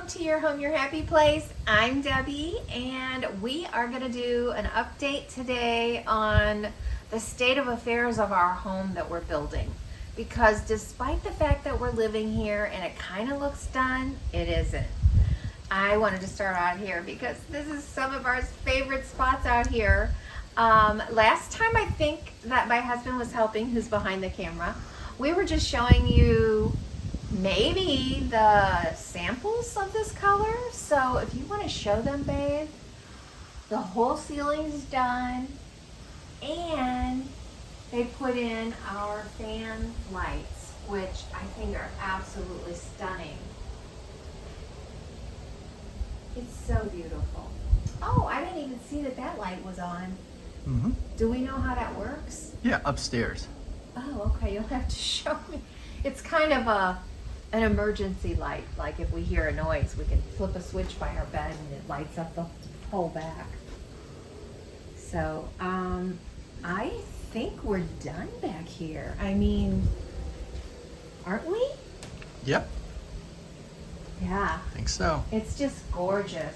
to Your Home, Your Happy Place. I'm Debbie, and we are going to do an update today on the state of affairs of our home that we're building. Because despite the fact that we're living here and it kind of looks done, it isn't. I wanted to start out here because this is some of our favorite spots out here. Last time I think that my husband was helping, who's behind the camera, we were just showing you maybe the samples of this color. So if you want to show them, babe, the whole ceiling's done and they put in our fan lights, which I think are absolutely stunning. It's so beautiful. Oh, I didn't even see that that light was on. Mm-hmm. Do we know how that works? Yeah, upstairs. Oh, okay, you'll have to show me. It's kind of an emergency light. Like if we hear a noise, we can flip a switch by our bed and it lights up the whole back. So, I think we're done back here. I mean, aren't we? Yep, Yeah. I think so. It's just gorgeous.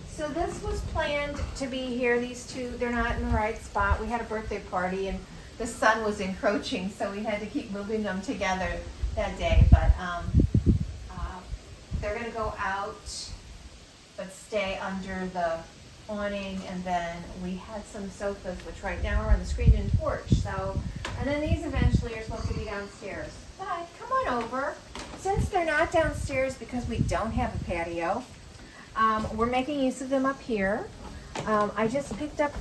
So this was planned to be here. These two, they're not in the right spot. We had a birthday party and the sun was encroaching, so we had to keep moving them together that day. But they're gonna go out, but stay under the awning. And then we had some sofas, which right now are on the screen and porch. So, and then these eventually are supposed to be downstairs. But come on over. Since they're not downstairs because we don't have a patio, we're making use of them up here. I just picked up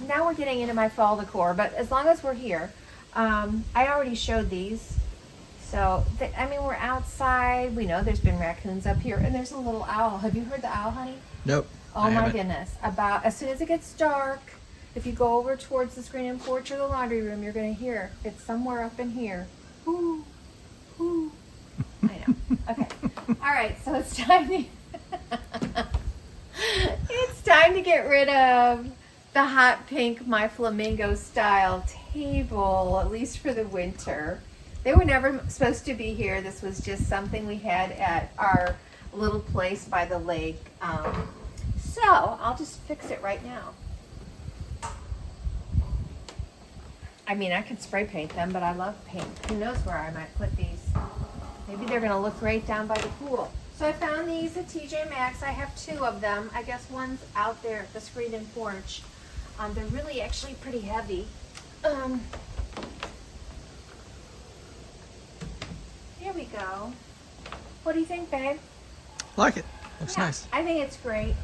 now we're getting into my fall decor, but as long as we're here, I already showed these. So, I mean, we're outside. We know there's been raccoons up here, and there's a little owl. Have you heard the owl, honey? Nope. Oh my goodness. As soon as it gets dark, if you go over towards the screen and porch or the laundry room, you're going to hear it somewhere up in here. Ooh, ooh. I know. Okay. All right, so it's time to it's time to get rid of the hot pink My Flamingo style table, at least for the winter. They were never supposed to be here. This was just something we had at our little place by the lake. So I'll just fix it right now. I mean, I could spray paint them, but I love paint. Who knows where I might put these? Maybe they're gonna look great down by the pool. So I found these at TJ Maxx. I have two of them. I guess one's out there at the screen and porch. They're really actually pretty heavy. Here we go. What do you think, babe? Like it. Looks Yeah, nice. I think it's great.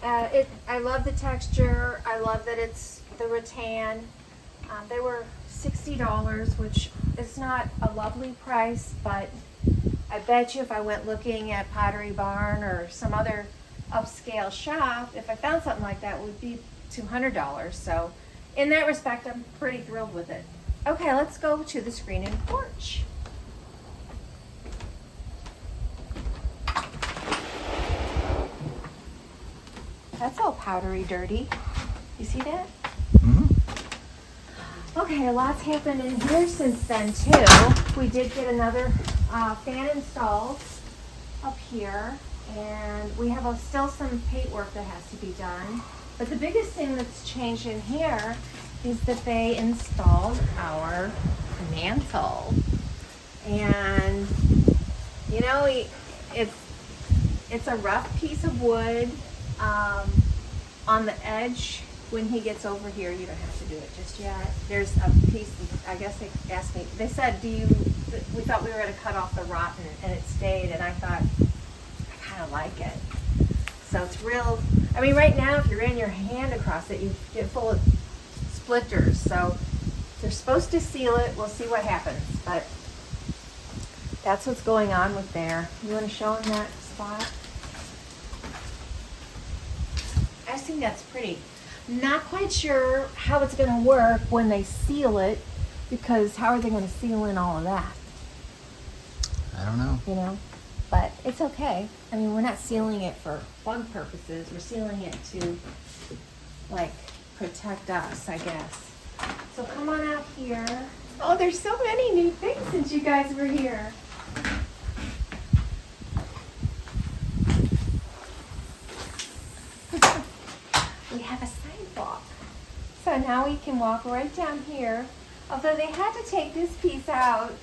I love the texture. I love that it's the rattan. They were $60, which is not a lovely price, but I bet you if I went looking at Pottery Barn or some other upscale shop, if I found something like that, it would be $200. So in that respect, I'm pretty thrilled with it. Okay, let's go to the screen and porch. That's all powdery dirty. You see that? Mm-hmm. Okay, a lot's happened in here since then too. We did get another fan installed up here, and we have still some paint work that has to be done. But the biggest thing that's changed in here is that they installed our mantle. And you know, it's a rough piece of wood. On the edge, when he gets over here, you don't have to do it just yet. There's a piece, I guess they asked me, they said, we thought we were going to cut off the rotten, and it stayed, and I thought, I kind of like it. So it's real, I mean, right now, if you ran your hand across it, you get full of splinters. So they're supposed to seal it. We'll see what happens, but that's what's going on with there. You want to show them that spot? I just think that's pretty. Not quite sure how it's going to work when they seal it, because how are they going to seal in all of that? I don't know. You know, but it's okay. I mean, we're not sealing it for fun purposes. We're sealing it to, like, protect us, I guess. So come on out here. Oh, there's so many new things since you guys were here. now we can walk right down here. Although they had to take this piece out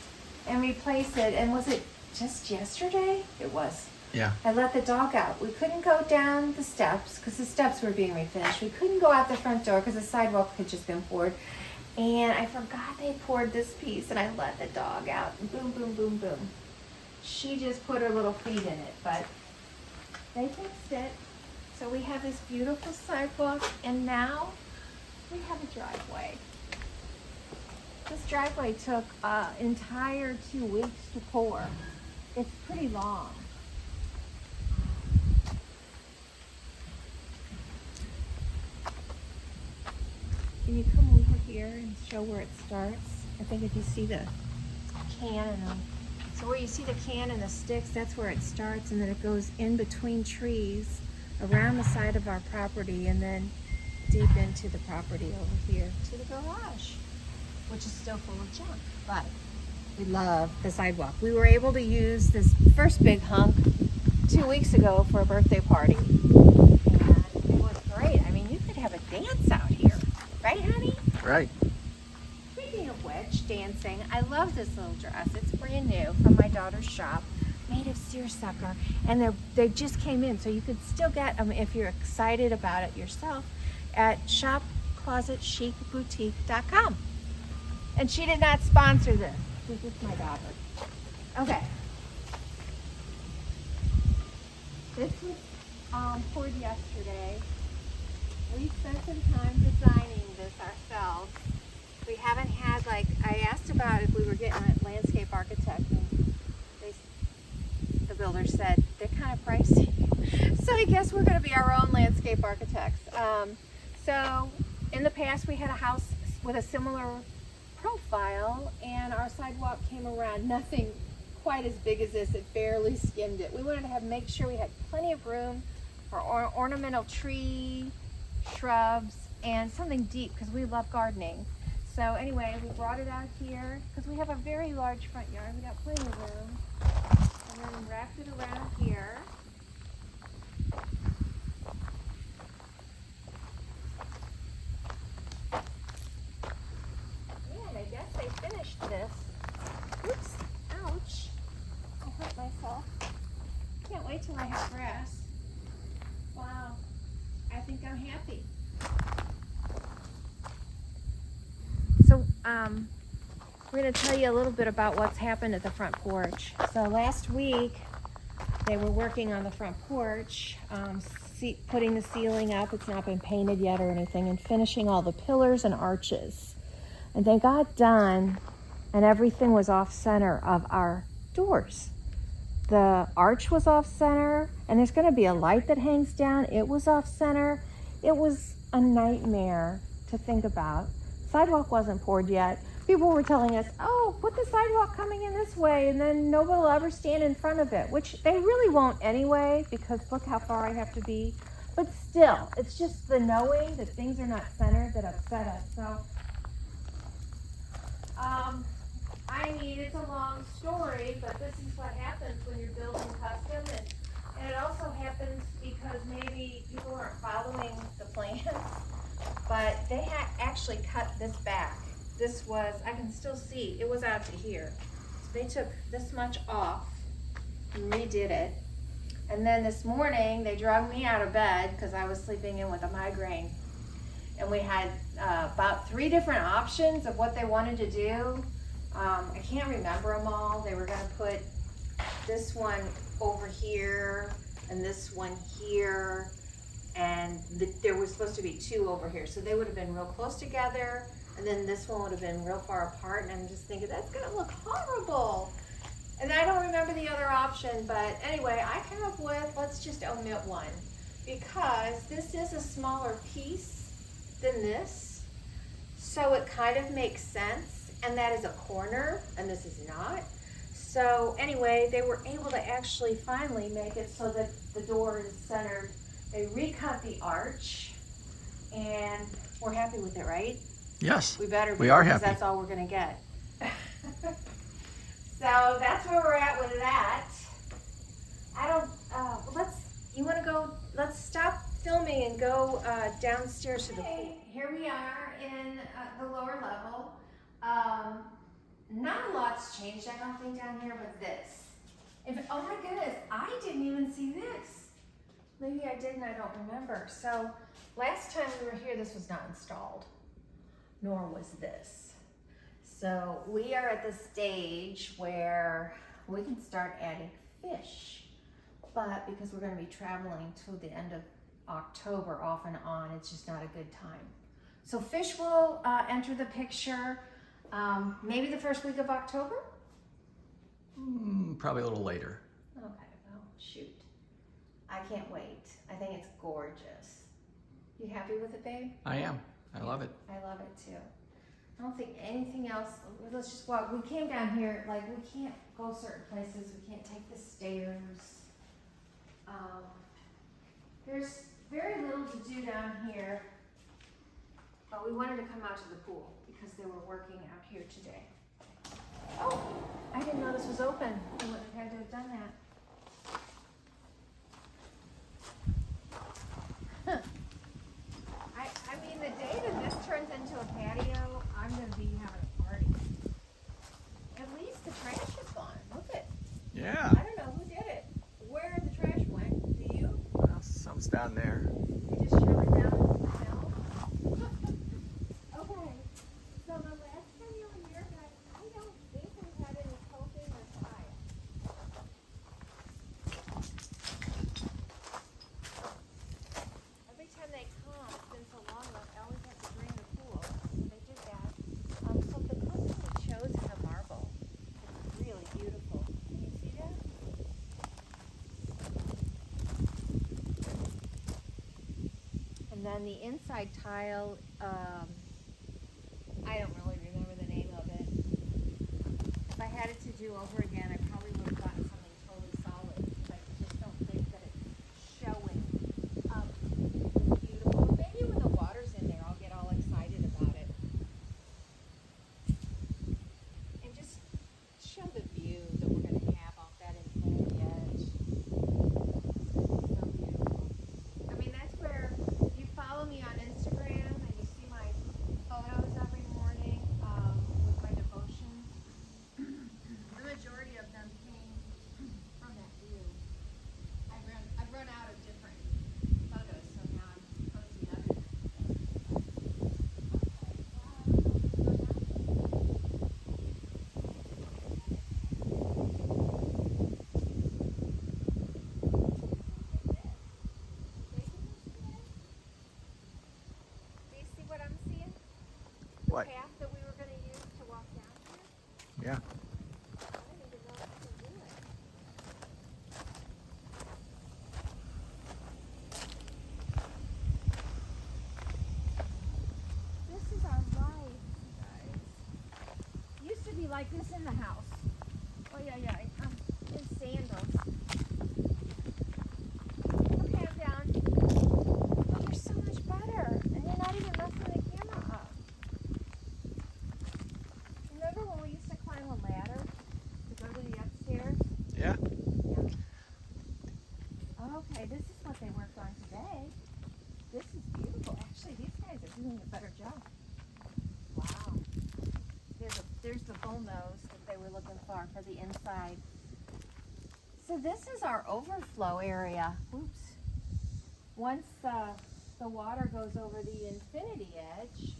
and replace it. And was it just yesterday? It was. Yeah. I let the dog out. We couldn't go down the steps because the steps were being refinished. We couldn't go out the front door because the sidewalk had just been poured. And I forgot they poured this piece, and I let the dog out. And boom, boom, boom, boom. She just put her little feet in it, but they fixed it. So we have this beautiful sidewalk, and now we have a driveway. This driveway took an entire 2 weeks to pour. It's pretty long. Can you come over here and show where it starts? I think if you see the can and so where you see the can and the sticks, that's where it starts, and then it goes in between trees around the side of our property and then deep into the property over here to the garage, which is still full of junk, but we love the sidewalk. We were able to use this first big hunk 2 weeks ago for a birthday party, and it was great. I mean, you could have a dance out here. Right, honey? Right. Speaking of which, dancing, I love this little dress. It's brand new from my daughter's shop, made of seersucker, and they just came in, so you could still get them if you're excited about it yourself at shopclosetchicboutique.com. And she did not sponsor this. This is my daughter. Okay. This was poured yesterday. We spent some time designing this ourselves. We haven't had, like, I asked about if we were getting a landscape architect, and the builder said they're kind of pricey. So I guess we're going to be our own landscape architects. So in the past we had a house with a similar profile, and our sidewalk came around. Nothing quite as big as this. It barely skimmed it. We wanted to make sure we had plenty of room for ornamental tree, shrubs, and something deep because we love gardening. So anyway, we brought it out here because we have a very large front yard. We got plenty of room. And then we wrapped it around here. And I guess they finished this. Oops, ouch. I hurt myself. Can't wait till I have grass. Wow. I think I'm happy. So, we're going to tell you a little bit about what's happened at the front porch. So last week, they were working on the front porch, putting the ceiling up. It's not been painted yet or anything, and finishing all the pillars and arches. And they got done, and everything was off center of our doors. The arch was off center, and there's going to be a light that hangs down. It was off center. It was a nightmare to think about. Sidewalk wasn't poured yet. People were telling us, oh, put the sidewalk coming in this way, and then nobody will ever stand in front of it, which they really won't anyway, because look how far I have to be. But still, it's just the knowing that things are not centered that upset us. So, I mean, it's a long story, but this is what happens when you're building custom, and it also happens because maybe people aren't following the plans, but they had actually cut this back. This was, I can still see, it was out to here. So they took this much off and redid it. And then this morning, they drug me out of bed because I was sleeping in with a migraine. And we had about 3 different options of what they wanted to do. I can't remember them all. They were gonna put this one over here and this one here. And there was supposed to be 2 over here. So they would have been real close together. And then this one would have been real far apart. And I'm just thinking, that's gonna look horrible. And I don't remember the other option, but anyway, I came up with, let's just omit one. Because this is a smaller piece than this. So it kind of makes sense. And that is a corner, and this is not. So anyway, they were able to actually finally make it so that the door is centered. They recut the arch, and we're happy with it, right? Yes. We better be. We are because happy. That's all we're gonna get. So that's where we're at with that. I don't. Let's stop filming and go downstairs to the pool. Here we are in the lower level. Not a lot's changed, I don't think, down here with this. Oh my goodness, I didn't even see this. Maybe I did and I don't remember. So last time we were here, this was not installed, nor was this. So we are at the stage where we can start adding fish, but because we're going to be traveling to the end of October off and on, it's just not a good time. So fish will enter the picture maybe the first week of October. Probably a little later. Okay, well, shoot. I can't wait. I think it's gorgeous. You happy with it, babe? I am. I love it. I love it too. I don't think anything else. Let's just walk. We came down here, like, we can't go certain places. We can't take the stairs. There's very little to do down here, but we wanted to come out to the pool because they were working out here today. Oh, I didn't know this was open. I wouldn't have had to have done that. Huh. I mean, the day that this turns into a patio, I'm going to be having a party. At least the trash is gone. Look it. Yeah. I don't know who did it. Where the trash went. Do you? Well, some's down there. You just shove it down yourself? Okay. So the last time you were here, guys, I don't think we had any coping or tile. Every time they come, it's been so long, I always have to drain the pool. They did that. So the coping we chose is a marble. It's really beautiful. Can you see that? And then the inside tile, I don't really remember the name of it. If I had it to do over again, I probably would have gotten something totally solid. But I just don't think that it's showing beautiful. But maybe when the water's in there, I'll get all excited about it. And just show the view that we're going to have off that infinity edge. So beautiful. I mean, that's where you follow me on Instagram and you see my photos every morning with my devotion. The majority of them came from that view. I've run out of different photos, so now I'm posting other. Do you see what I'm seeing? The What? path that we were going to use to walk down here? Yeah. I didn't even know I could do it. This is our life, you guys. Used to be like this in the house. Oh yeah, I'm in sandals. Okay, I'm down. Oh, you're so much better. And you're not even messing the camera up. Remember when we used to climb a ladder to go to the upstairs? Yeah. Yeah. Okay, this is what they worked on today. This is beautiful. Actually, these guys are doing a better job. Wow. There's the bullnose that they were looking for the inside. So this is our overflow area. Oops. Once the water goes over the infinity edge,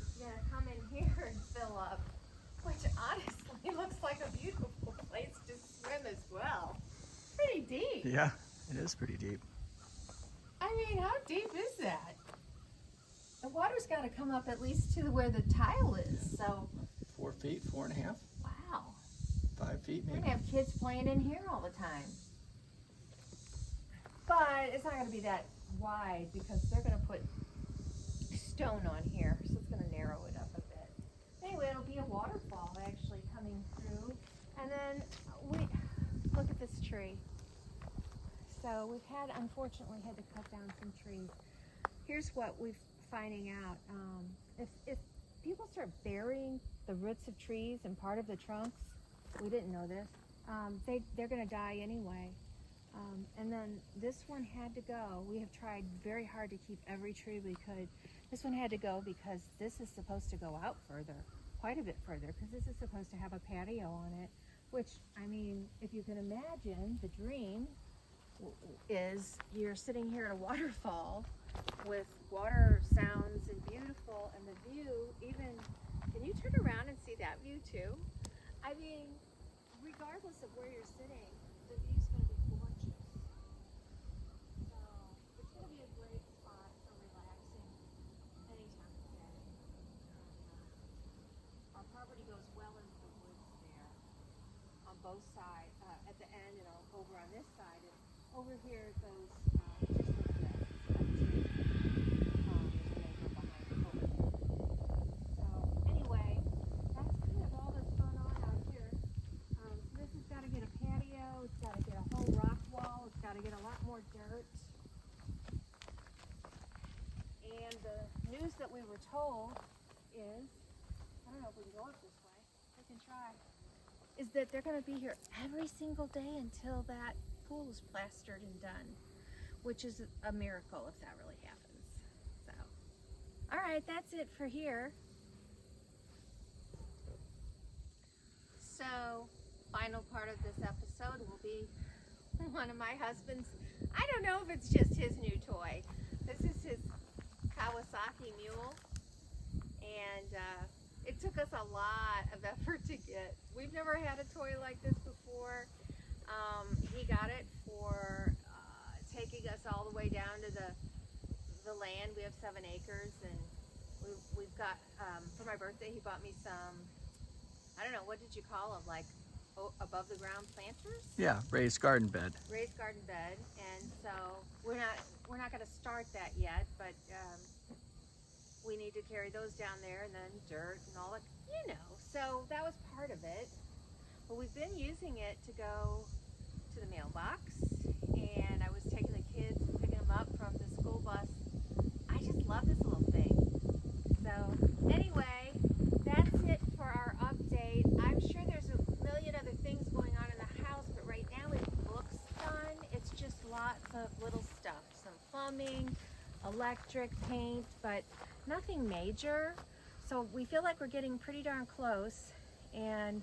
it's gonna come in here and fill up, which honestly looks like a beautiful place to swim as well. Pretty deep. Yeah. It is pretty deep. I mean, how deep is that? The water's got to come up at least to where the tile is. So, 4 feet, 4.5, wow. 5 feet We're maybe. gonna have kids playing in here all the time. But it's not gonna be that wide because they're gonna put stone on here, so it's gonna narrow it up a bit. Anyway, it'll be a waterfall actually coming through. And then look at this tree. So we've unfortunately had to cut down some trees. Here's what we're finding out. If people start burying the roots of trees and part of the trunks, we didn't know this, they're gonna die anyway. And then this one had to go. We have tried very hard to keep every tree we could. This one had to go because this is supposed to go out further, quite a bit further, because this is supposed to have a patio on it, which, I mean, if you can imagine, the dream is you're sitting here at a waterfall with water sounds and beautiful, and the view even, can you turn around and see that view too? I mean, regardless of where you're sitting, the view's going to be gorgeous. So it's going to be a great spot for relaxing any time of day. Our property goes well into the woods there on both sides, at the end and over on this side. And over here it goes just a little bit. There's a neighbor behind it over there. So anyway, that's kind of all that's going on out here. This has got to get a patio, it's got to get a whole rock wall, it's got to get a lot more dirt. And the news that we were told is, I don't know if we can go up this way, we can try, is that they're going to be here every single day until that pool is plastered and done, which is a miracle if that really happens. So, all right, that's it for here. So, final part of this episode will be one of my husband's, I don't know if it's just his new toy. This is his Kawasaki mule, and it took us a lot of effort to get. We've never had a toy like this before. He got it for taking us all the way down to the land. We have 7 acres, and we've got, for my birthday, he bought me some, I don't know, what did you call them, like above the ground planters? Yeah, raised garden bed. Raised garden bed. And so we're not going to start that yet, but we need to carry those down there, and then dirt and all that, you know. So that was part of it. But we've been using it to go to the mailbox, and I was taking the kids and picking them up from the school bus. I just love this little thing. So anyway, that's it for our update. I'm sure there's a million other things going on in the house, but right now it looks done. It's just lots of little stuff, some plumbing, electric, paint, but nothing major. So we feel like we're getting pretty darn close, and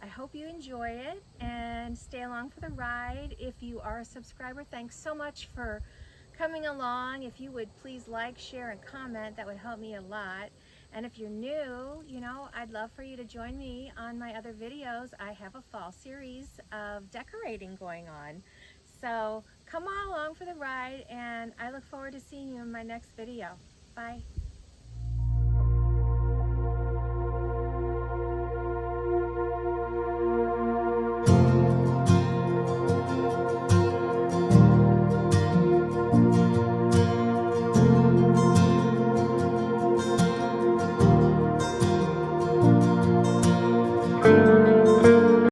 I hope you enjoy it and stay along for the ride. If you are a subscriber, thanks so much for coming along. If you would please like, share, and comment, that would help me a lot. And if you're new, you know, I'd love for you to join me on my other videos. I have a fall series of decorating going on. So come on along for the ride, and I look forward to seeing you in my next video. Bye.